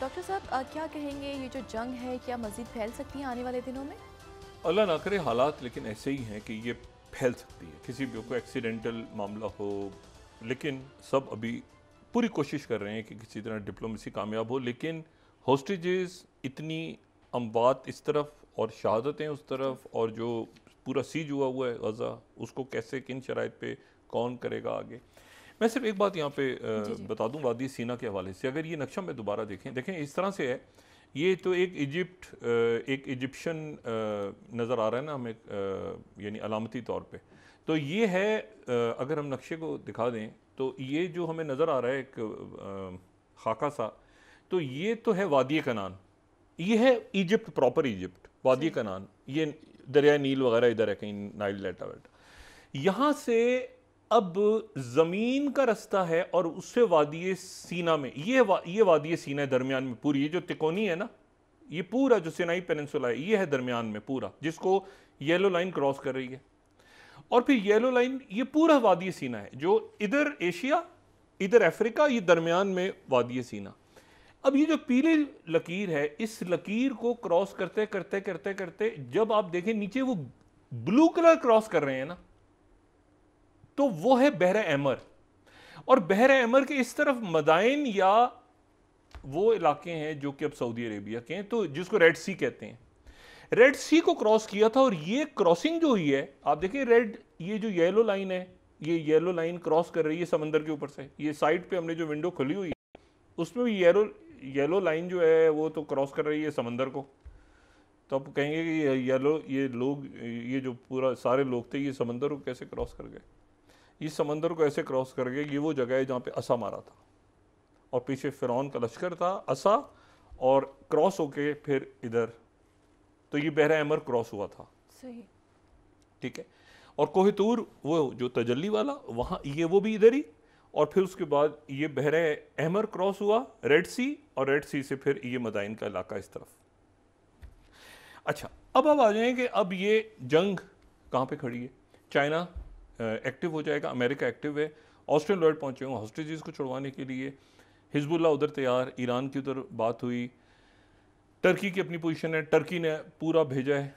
Doctor साहब क्या कहेंगे, ये जो जंग है क्या मज़ीद फैल सकती है आने वाले दिनों में? अल्लाह ना करे हालात लेकिन ऐसे ही हैं कि ये फैल सकती है, किसी भी को एक्सीडेंटल मामला हो। लेकिन सब अभी पूरी कोशिश कर रहे हैं कि किसी तरह डिप्लोमेसी कामयाब हो, लेकिन होस्टेजेस इतनी अमवात इस तरफ और शहादतें उस तरफ, और जो पूरा सीज हुआ है गज़ा, उसको कैसे किन शराइत पे कौन करेगा आगे। मैं सिर्फ एक बात यहाँ पे जी जी। बता दूँ वादी सीना के हवाले से। अगर ये नक्शा में दोबारा देखें इस तरह से है। ये तो एक एक इजिप्शियन नज़र आ रहा है ना हमें, यानी अलामती तौर पे। तो ये है, अगर हम नक्शे को दिखा दें तो ये जो हमें नज़र आ रहा है एक खाका सा, तो ये तो है वादी कनान। ये है इजिप्ट, प्रॉपर इजिप्ट, वादी कनान। ये दरिया नील वगैरह इधर है कहीं, नाइल डेल्टा वेल्टा। यहाँ से अब जमीन का रास्ता है और उससे वादी सीना में ये वादी सीना है दरमियान में पूरी। ये जो तिकोनी है ना, ये पूरा जो सिनाई पेनिनसुला है, ये है दरमियान में पूरा, जिसको येलो लाइन क्रॉस कर रही है। और फिर येलो लाइन ये पूरा वादी सीना है, जो इधर एशिया इधर अफ्रीका, ये दरमियान में वादी सीना। अब ये जो पीली लकीर है, इस लकीर को क्रॉस करते करते करते करते जब आप देखें नीचे वो ब्लू कलर क्रॉस कर रहे हैं ना, तो वो है बहरा अहमर। और बहरा अहमर के इस तरफ मदाइन या वो इलाके हैं जो कि अब सऊदी अरेबिया के हैं, तो जिसको रेड सी कहते हैं। रेड सी को क्रॉस किया था, और ये क्रॉसिंग जो हुई है, आप देखिए रेड, ये जो येलो लाइन है, ये येलो लाइन क्रॉस कर रही है समंदर के ऊपर से। ये साइड पे हमने जो विंडो खुली हुई है उसमें भी येलो लाइन जो है वो तो क्रॉस कर रही है समंदर को। तो आप कहेंगे कि ये लोग, ये जो पूरा सारे लोग थे, ये समंदर को कैसे क्रॉस कर गए? इस समंदर को ऐसे क्रॉस कर गए, ये वो जगह है जहाँ पे असा मारा था, और पीछे फिरौन का लश्कर था, असा, और क्रॉस होके फिर इधर, तो ये बहरा अहमर क्रॉस हुआ था। सही। ठीक है। और कोहितूर वो जो तजल्ली वाला, वहाँ ये वो भी इधर ही, और फिर उसके बाद ये बहरा अहमर क्रॉस हुआ, रेड सी, और रेड सी से फिर ये मदाइन का इलाका इस तरफ। अच्छा, अब आ जाएं कि अब ये जंग कहाँ पे खड़ी है। चाइना एक्टिव हो जाएगा, अमेरिका एक्टिव है, ऑस्ट्रेलिया लॉयड पहुंचे होंगे हॉस्टेजेस को छुड़वाने के लिए, हिजबुल्लाह उधर तैयार, ईरान की उधर बात हुई, टर्की की अपनी पोजीशन है, टर्की ने पूरा भेजा है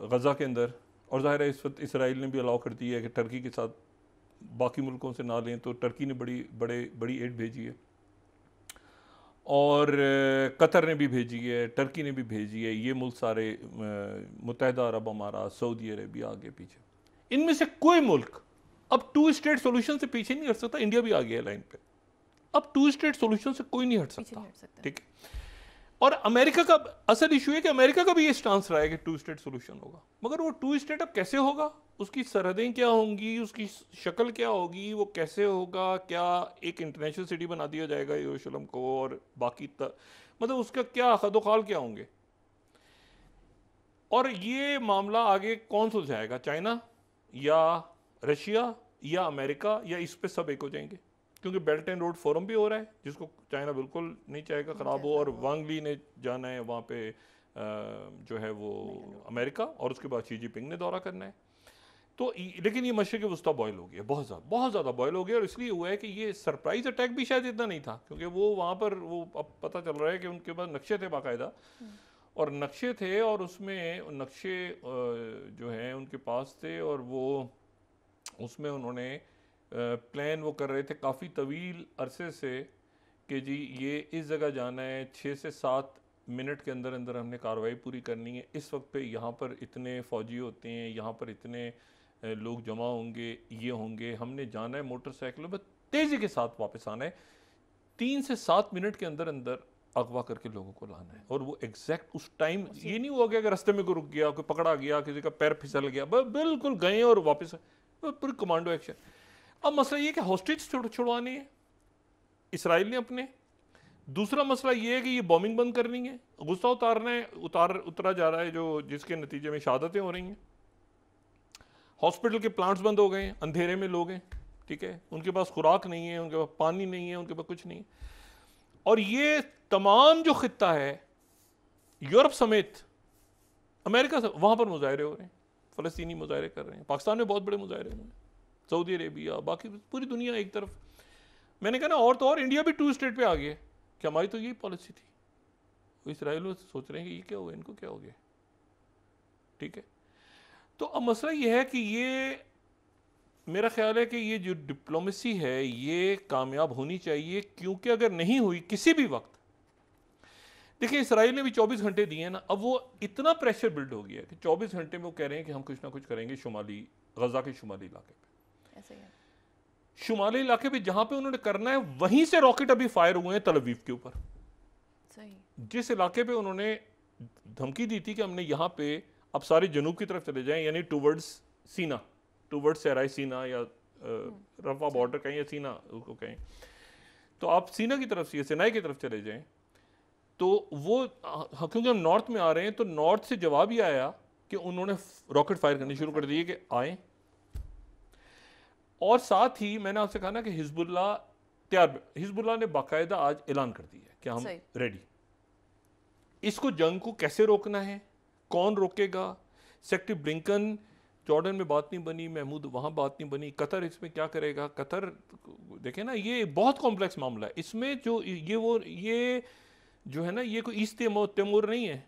गज़ा के अंदर, और ज़ाहिर है इस वक्त इसराइल ने भी अलाउ कर दिया है कि टर्की के साथ बाकी मुल्कों से ना लें, तो टर्की ने बड़ी एड भेजी है, और कतर ने भी भेजी है, टर्की ने भी भेजी है, ये मुल्क सारे, मुत्तहिदा अरब अमारात, सऊदी अरेबिया, आगे पीछे। इनमें से कोई मुल्क अब टू स्टेट सोल्यूशन से पीछे नहीं हट सकता। इंडिया भी आ गया है लाइन पे, अब टू स्टेट सोल्यूशन से कोई नहीं हट सकता। ठीक है। और अमेरिका का असल इशू है कि अमेरिका का भी ये स्टांस रहा है कि टू स्टेट सोल्यूशन होगा, मगर वो टू स्टेट अब कैसे होगा, उसकी सरहदें क्या होंगी, उसकी शक्ल क्या होगी, वो कैसे होगा, क्या एक इंटरनेशनल सिटी बना दिया जाएगा यरूशलेम को, और बाकी मतलब उसका क्या खदोखाल क्या होंगे, और ये मामला आगे कौन सुलझाएगा, चाइना या रशिया या अमेरिका, या इस पे सब एक हो जाएंगे? क्योंकि बेल्ट एंड रोड फोरम भी हो रहा है जिसको चाइना बिल्कुल नहीं चाहेगा ख़राब हो, और वांग ली ने जाना है वहाँ पे, जो है वो अमेरिका, और उसके बाद शी जिनपिंग ने दौरा करना है। तो लेकिन ये मशरिक़ वस्ता बॉयल हो गया, बहुत ज़्यादा बॉयल हो गया, और इसलिए हुआ है कि ये सरप्राइज अटैक भी शायद इतना नहीं था, क्योंकि वो वहाँ पर वो अब पता चल रहा है कि उनके पास नक्शे थे बाकायदा, और नक्शे थे, और उसमें नक्शे जो हैं उनके पास थे, और वो उसमें उन्होंने प्लान वो कर रहे थे काफ़ी तवील अरसे से कि जी ये इस जगह जाना है, 6 से 7 मिनट के अंदर अंदर हमने कार्रवाई पूरी करनी है, इस वक्त पे यहाँ पर इतने फ़ौजी होते हैं, यहाँ पर इतने लोग जमा होंगे, ये होंगे, हमने जाना है मोटरसाइकिलों पर, तेज़ी के साथ वापस आना है, 3 से 7 मिनट के अंदर अंदर अगवा करके लोगों को लाना है। और वो एग्जैक्ट उस टाइम, ये नहीं हुआ कि रास्ते में कोई रुक गया, कोई पकड़ा गया, किसी का पैर फिसल गया, बिल्कुल गए और वापस, पूरी कमांडो एक्शन। अब मसला ये कि हॉस्टेज छुड़वाने हैं इसराइल ने अपने, दूसरा मसला ये है कि ये बॉम्बिंग बंद करनी है, गुस्सा उतारना है, उतरा जा रहा है, जो जिसके नतीजे में शहादतें हो रही हैं, हॉस्पिटल के प्लांट्स बंद हो गए हैं, अंधेरे में लोग हैं, ठीक है, उनके पास खुराक नहीं है, उनके पास पानी नहीं है, उनके पास कुछ नहीं। और ये तमाम जो खित्ता है यूरोप समेत, अमेरिका से, वहाँ पर मुजाहरे हो रहे हैं, फ़लस्तीनी मुजाहरे कर रहे हैं, पाकिस्तान में बहुत बड़े मुजाहरे हुए हैं, सऊदी अरेबिया, बाकी पूरी दुनिया एक तरफ। मैंने कहा ना, और तो और इंडिया भी टू स्टेट पे आ गया, कि हमारी तो यही पॉलिसी थी। वो इसराइल वो सोच रहे हैं कि ये क्या हुआ, इनको क्या हो गया। ठीक है, तो अब मसला ये है कि ये मेरा ख्याल है कि ये जो डिप्लोमेसी है ये कामयाब होनी चाहिए, क्योंकि अगर नहीं हुई किसी भी वक्त, देखिए इसराइल ने भी 24 घंटे दिए हैं ना, अब वो इतना प्रेशर बिल्ड हो गया है कि 24 घंटे में वो कह रहे हैं कि हम कुछ ना कुछ करेंगे शुमाली गजा के शुमाली इलाके पे। ऐसे ही है। शुमाली इलाके पे जहां पे उन्होंने करना है वहीं से रॉकेट अभी फायर हुए हैं तल अवीव के ऊपर। सही। जिस इलाके पे उन्होंने धमकी दी थी कि हमने यहाँ पे अब सारे जनूब की तरफ चले जाएं, यानी टूवर्ड्स सीना, टूवर्ड्स सहराई सीना या रफा बॉर्डर कहें या सीना उसको कहें, तो आप सीना की तरफ से सिनाई की तरफ चले जाएं, तो वो क्योंकि हम नॉर्थ में आ रहे हैं तो नॉर्थ से जवाब ही आया कि उन्होंने रॉकेट फायर करनी शुरू कर दिए कि आए। और साथ ही मैंने आपसे कहा ना कि हिजबुल्लाह तैयार, हिजबुल्लाह ने बाकायदा आज ऐलान कर दिया कि हम रेडी। इसको जंग को कैसे रोकना है, कौन रोकेगा, सेक्रेटरी ब्लिंकन जॉर्डन में बात नहीं बनी, महमूद वहाँ बात नहीं बनी, कतर इसमें क्या करेगा। कतर देखें ना, ये बहुत कॉम्प्लेक्स मामला है। इसमें जो ये जो है ना, ये कोई ईस्ट तैमूर नहीं है।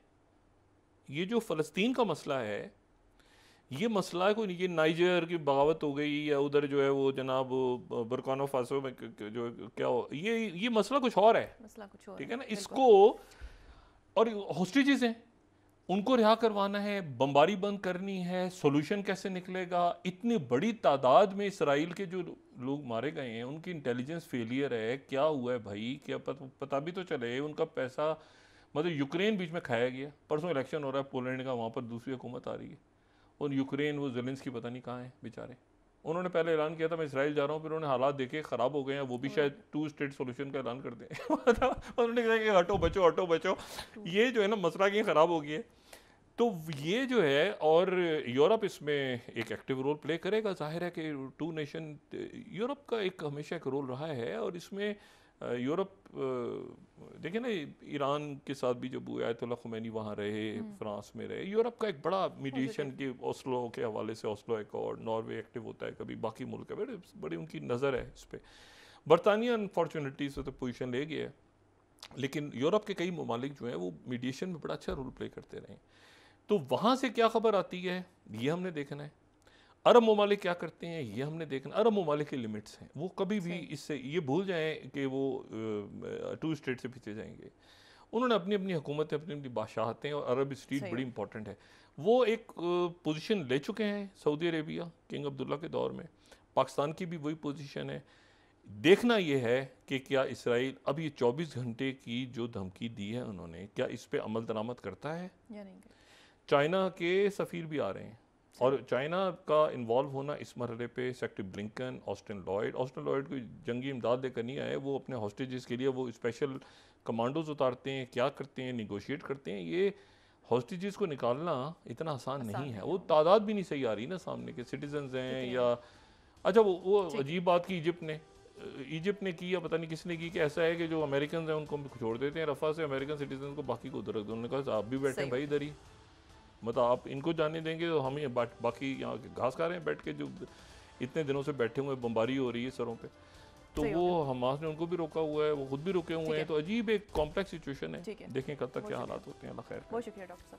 ये जो फ़लस्तीन का मसला है, ये मसला है कोई, ये नाइजर की बगावत हो गई या उधर जो है वो जनाब बुर्किना फासो में जो क्या हो, ये मसला कुछ और है, मसला कुछ और ठीक है ना। इसको और हॉस्टेजेस हैं, उनको रिहा करवाना है, बमबारी बंद करनी है, सॉल्यूशन कैसे निकलेगा। इतनी बड़ी तादाद में इसराइल के जो लोग मारे गए हैं, उनकी इंटेलिजेंस फेलियर है, क्या हुआ है भाई, क्या पता भी तो चले। उनका पैसा मतलब यूक्रेन बीच में खाया गया। परसों इलेक्शन हो रहा है पोलैंड का, वहाँ पर दूसरी हुकूमत आ रही है और यूक्रेन वो ज़ेलेंस्की पता नहीं कहाँ है बेचारे। उन्होंने पहले ऐलान किया था मैं इसराइल जा रहा हूँ, फिर उन्होंने हालात देखे ख़राब हो गए हैं, वो भी शायद 2 स्टेट सोल्यूशन का ऐलान कर दें। उन्होंने कहा कि हटो बचो। ये जो है ना मसला ये ख़राब हो गया है। तो ये जो है, और यूरोप इसमें एक एक्टिव रोल प्ले करेगा। जाहिर है कि 2 नेशन, यूरोप का एक हमेशा एक रोल रहा है। और इसमें यूरोप देखिए ना, ईरान के साथ भी जब आयतुल्लाह खुमैनी वहाँ रहे, फ्रांस में रहे, यूरोप का एक बड़ा मीडिएशन के ओस्लो के हवाले से, ओस्लो एकॉर्ड, नॉर्वे एक्टिव होता है, कभी बाकी मुल्क है, बड़ी उनकी नज़र है इस पर। बरतानिया अनफॉर्चुनेटली से तो पोजीशन ले गया है, लेकिन यूरोप के कई ममालिक जो हैं वो मीडिएशन में बड़ा अच्छा रोल प्ले करते रहे। तो वहाँ से क्या खबर आती है ये हमने देखना है। अरब ममालिक क्या करते हैं ये हमने देखना। अरब ममालिक की लिमिट्स हैं, वो कभी भी इससे ये भूल जाएं कि वो 2 स्टेट से पीछे जाएंगे। उन्होंने अपनी अपनी हुकूमतें, अपनी अपनी बादशाहतें, और अरब स्ट्रीट बड़ी इंपॉर्टेंट है। वो एक पोजीशन ले चुके हैं सऊदी अरेबिया किंग अब्दुल्ला के दौर में। पाकिस्तान की भी वही पोजीशन है। देखना यह है कि क्या इसराइल अब ये 24 घंटे की जो धमकी दी है उन्होंने, क्या इस पर अमल दरामद करता है या नहीं। चाइना के सफ़ीर भी आ रहे हैं, और चाइना का इन्वॉल्व होना इस मरहले पे, सेक्रेटरी ब्लिंकन, ऑस्टिन लॉयड कोई जंगी इमदाद लेकर नहीं आए, वो अपने हॉस्टेजेस के लिए वो स्पेशल कमांडोज उतारते हैं, क्या करते हैं, निगोशिएट करते हैं। ये हॉस्टेजेस को निकालना इतना आसान नहीं है। वो तादाद भी नहीं सही आ रही ना, सामने के सिटीजन्स हैं या अच्छा वो अजीब बात की इजिप्ट ने की या पता नहीं किसने की, कि ऐसा है कि जो अमेरिकन हैं उनको छोड़ देते हैं रफ़ा से, अमेरिकन सिटीजन को बाकी को उधर रख दो। उन्होंने कहा आप भी बैठे हैं भाई इधर ही, मतलब आप इनको जाने देंगे तो हम ये बाकी यहाँ घास खा रहे हैं बैठ के, जो इतने दिनों से बैठे हुए, बमबारी हो रही है सरों पे। तो वो हमास ने उनको भी रोका हुआ है, वो खुद भी रुके हुए हैं। तो अजीब एक कॉम्प्लेक्स सिचुएशन है, देखें कब तक क्या हालात होते हैं। अल्लाह खैर। बहुत शुक्रिया डॉक्टर साहब।